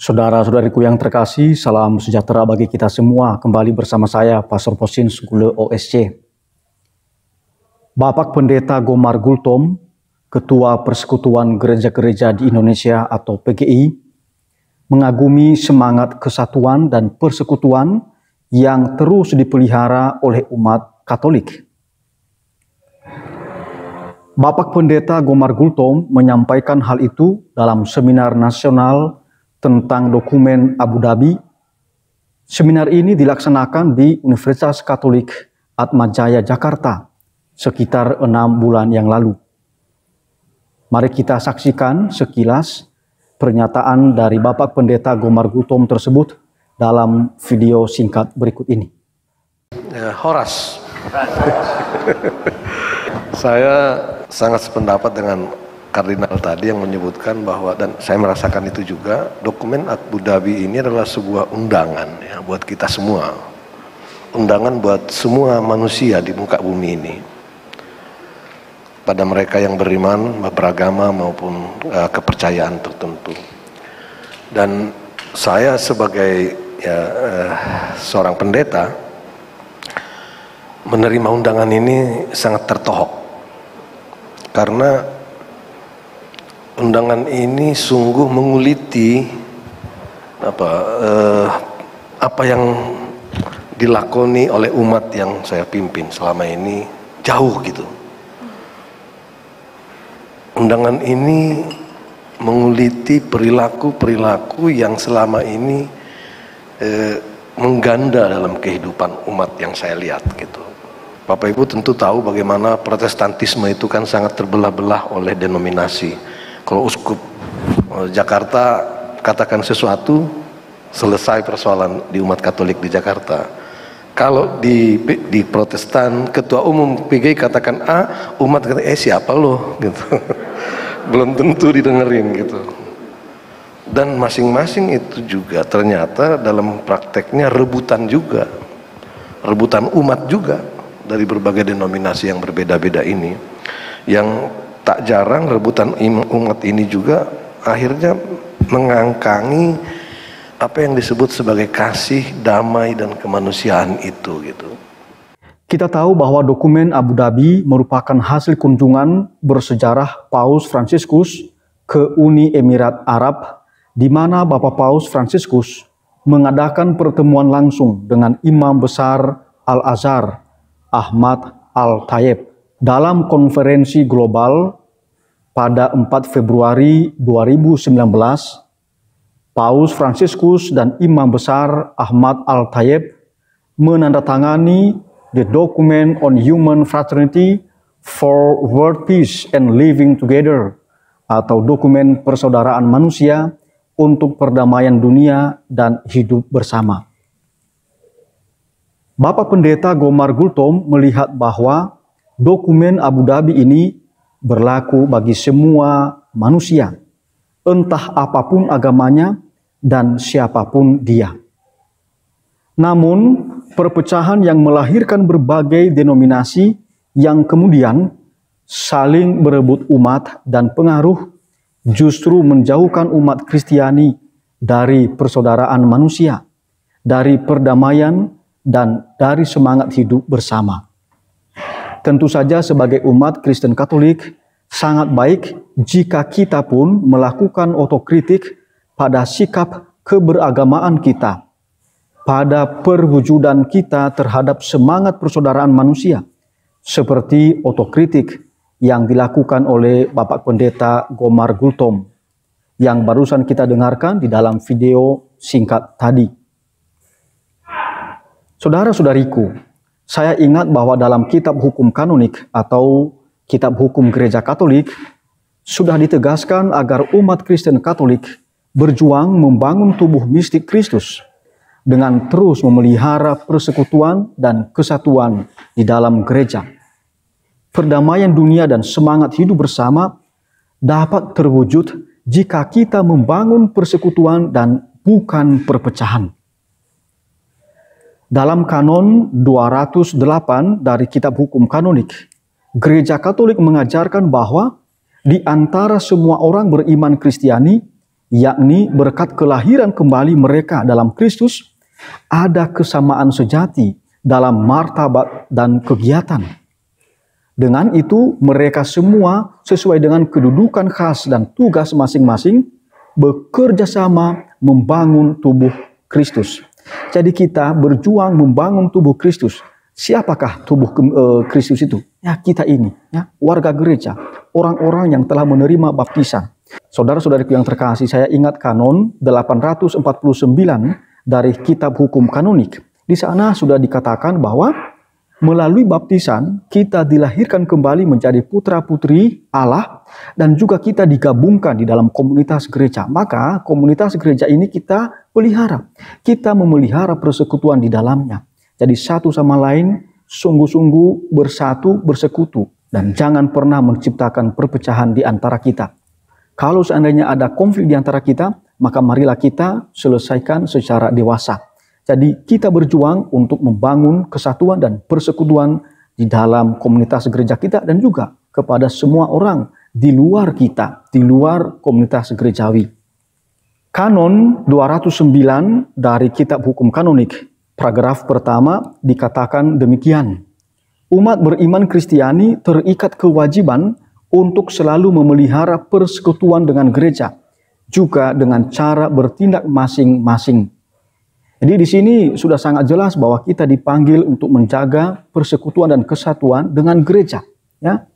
Saudara-saudariku yang terkasih, salam sejahtera bagi kita semua. Kembali bersama saya, Pastor Posin Sugule OSC. Bapak Pendeta Gomar Gultom, Ketua Persekutuan Gereja-Gereja di Indonesia atau PGI, mengagumi semangat kesatuan dan persekutuan yang terus dipelihara oleh umat Katolik. Bapak Pendeta Gomar Gultom menyampaikan hal itu dalam seminar nasional tentang dokumen Abu Dhabi. Seminar ini dilaksanakan di Universitas Katolik Atmajaya Jakarta sekitar 6 bulan yang lalu. Mari kita saksikan sekilas pernyataan dari Bapak Pendeta Gomar Gultom tersebut dalam video singkat berikut ini. Horas. Saya sangat sependapat dengan Kardinal tadi yang menyebutkan bahwa, dan saya merasakan itu juga, dokumen Abu Dhabi ini adalah sebuah undangan ya, buat kita semua. Undangan buat semua manusia di muka bumi ini. Pada mereka yang beriman, beragama maupun kepercayaan tertentu. Dan saya sebagai seorang pendeta, menerima undangan ini sangat tertohok. Karena undangan ini sungguh menguliti apa yang dilakoni oleh umat yang saya pimpin selama ini, jauh gitu. Undangan ini menguliti perilaku-perilaku yang selama ini mengganda dalam kehidupan umat yang saya lihat gitu. Bapak Ibu tentu tahu bagaimana Protestantisme itu kan sangat terbelah-belah oleh denominasi. Kalau uskup Jakarta katakan sesuatu, selesai persoalan di umat Katolik di Jakarta. Kalau di Protestan, ketua umum PGI katakan A, umat kata siapa lo gitu. Belum tentu didengerin gitu. Dan masing-masing itu juga ternyata dalam prakteknya rebutan juga, rebutan umat juga dari berbagai denominasi yang berbeda-beda ini, yang tak jarang rebutan umat ini juga akhirnya mengangkangi apa yang disebut sebagai kasih, damai, dan kemanusiaan itu gitu. Kita tahu bahwa dokumen Abu Dhabi merupakan hasil kunjungan bersejarah Paus Fransiskus ke Uni Emirat Arab, di mana Bapak Paus Fransiskus mengadakan pertemuan langsung dengan Imam Besar Al-Azhar Ahmad Al-Tayeb dalam konferensi global pada 4 Februari 2019. Paus Fransiskus dan Imam Besar Ahmad Al-Tayeb menandatangani The Document on Human Fraternity for World Peace and Living Together, atau dokumen persaudaraan manusia untuk perdamaian dunia dan hidup bersama. Bapak Pendeta Gomar Gultom melihat bahwa dokumen Abu Dhabi ini berlaku bagi semua manusia, entah apapun agamanya dan siapapun dia. Namun, perpecahan yang melahirkan berbagai denominasi yang kemudian saling berebut umat dan pengaruh justru menjauhkan umat Kristiani dari persaudaraan manusia, dari perdamaian, dan dari semangat hidup bersama. Tentu saja sebagai umat Kristen Katolik, sangat baik jika kita pun melakukan otokritik pada sikap keberagamaan kita, pada perwujudan kita terhadap semangat persaudaraan manusia, seperti otokritik yang dilakukan oleh Bapak Pendeta Gomar Gultom yang barusan kita dengarkan di dalam video singkat tadi. Saudara-saudariku, saya ingat bahwa dalam kitab hukum kanonik atau kitab hukum gereja Katolik sudah ditegaskan agar umat Kristen Katolik berjuang membangun tubuh mistik Kristus dengan terus memelihara persekutuan dan kesatuan di dalam gereja. Perdamaian dunia dan semangat hidup bersama dapat terwujud jika kita membangun persekutuan dan bukan perpecahan. Dalam kanon 208 dari kitab hukum kanonik, Gereja Katolik mengajarkan bahwa di antara semua orang beriman Kristiani yakni berkat kelahiran kembali mereka dalam Kristus, ada kesamaan sejati dalam martabat dan kegiatan. Dengan itu, mereka semua sesuai dengan kedudukan khas dan tugas masing-masing bekerja sama membangun tubuh Kristus. Jadi kita berjuang membangun tubuh Kristus. Siapakah tubuh Kristus itu? Ya, kita ini, ya, warga gereja, orang-orang yang telah menerima baptisan. Saudara-saudariku yang terkasih, saya ingat kanon 849 dari kitab hukum kanonik. Di sana sudah dikatakan bahwa melalui baptisan kita dilahirkan kembali menjadi putra-putri Allah dan juga kita digabungkan di dalam komunitas gereja. Maka komunitas gereja ini kita pelihara. Kita memelihara persekutuan di dalamnya. Jadi satu sama lain sungguh-sungguh bersatu, bersekutu. Dan jangan pernah menciptakan perpecahan di antara kita. Kalau seandainya ada konflik di antara kita, maka marilah kita selesaikan secara dewasa. Jadi kita berjuang untuk membangun kesatuan dan persekutuan di dalam komunitas gereja kita dan juga kepada semua orang di luar kita, di luar komunitas gerejawi. Kanon 209 dari kitab hukum kanonik, paragraf pertama dikatakan demikian. Umat beriman Kristiani terikat kewajiban untuk selalu memelihara persekutuan dengan gereja, juga dengan cara bertindak masing-masing. Jadi di sini sudah sangat jelas bahwa kita dipanggil untuk menjaga persekutuan dan kesatuan dengan gereja, ya.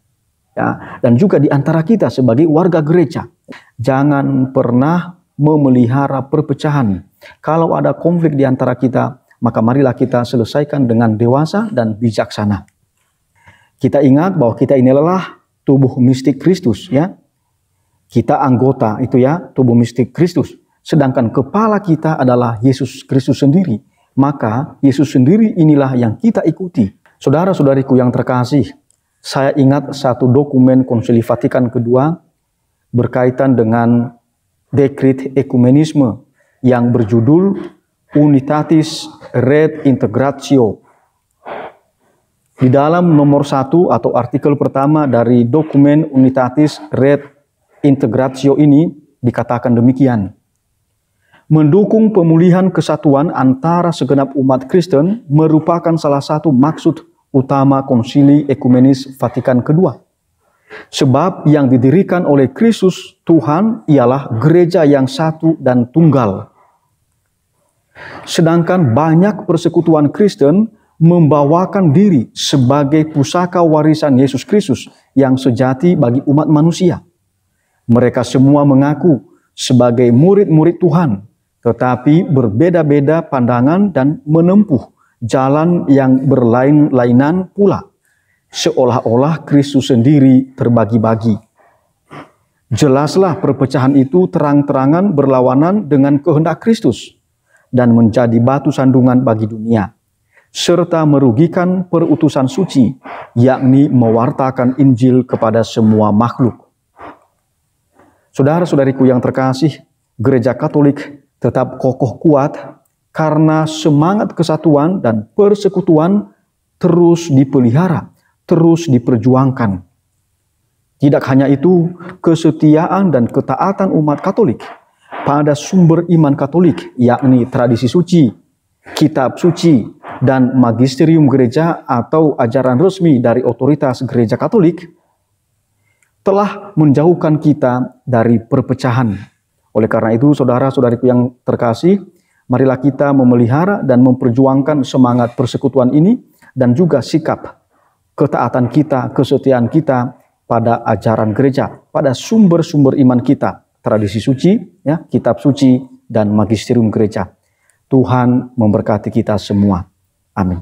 Ya, dan juga di antara kita sebagai warga gereja. Jangan pernah memelihara perpecahan. Kalau ada konflik di antara kita, maka marilah kita selesaikan dengan dewasa dan bijaksana. Kita ingat bahwa kita ini adalah tubuh mistik Kristus, ya. Kita anggota itu, ya, tubuh mistik Kristus. Sedangkan kepala kita adalah Yesus Kristus sendiri. Maka Yesus sendiri inilah yang kita ikuti. Saudara-saudariku yang terkasih, saya ingat satu dokumen Konsili Vatikan II berkaitan dengan dekret ekumenisme yang berjudul Unitatis Redintegratio. Di dalam nomor 1 atau artikel pertama dari dokumen Unitatis Redintegratio ini dikatakan demikian. Mendukung pemulihan kesatuan antara segenap umat Kristen merupakan salah satu maksud utama Konsili Ekumenis Vatikan II. Sebab yang didirikan oleh Kristus Tuhan ialah gereja yang satu dan tunggal. Sedangkan banyak persekutuan Kristen membawakan diri sebagai pusaka warisan Yesus Kristus yang sejati bagi umat manusia. Mereka semua mengaku sebagai murid-murid Tuhan, tetapi berbeda-beda pandangan dan menempuh jalan yang berlain-lainan pula, seolah-olah Kristus sendiri terbagi-bagi. Jelaslah perpecahan itu terang-terangan berlawanan dengan kehendak Kristus dan menjadi batu sandungan bagi dunia, serta merugikan perutusan suci, yakni mewartakan Injil kepada semua makhluk. Saudara-saudariku yang terkasih, Gereja Katolik tetap kokoh kuat karena semangat kesatuan dan persekutuan terus dipelihara, terus diperjuangkan. Tidak hanya itu, kesetiaan dan ketaatan umat Katolik pada sumber iman Katolik, yakni tradisi suci, kitab suci, dan magisterium gereja atau ajaran resmi dari otoritas Gereja Katolik, telah menjauhkan kita dari perpecahan. Oleh karena itu, saudara-saudariku yang terkasih, marilah kita memelihara dan memperjuangkan semangat persekutuan ini dan juga sikap ketaatan kita, kesetiaan kita pada ajaran gereja, pada sumber-sumber iman kita, tradisi suci, ya, kitab suci, dan magisterium gereja. Tuhan memberkati kita semua. Amin.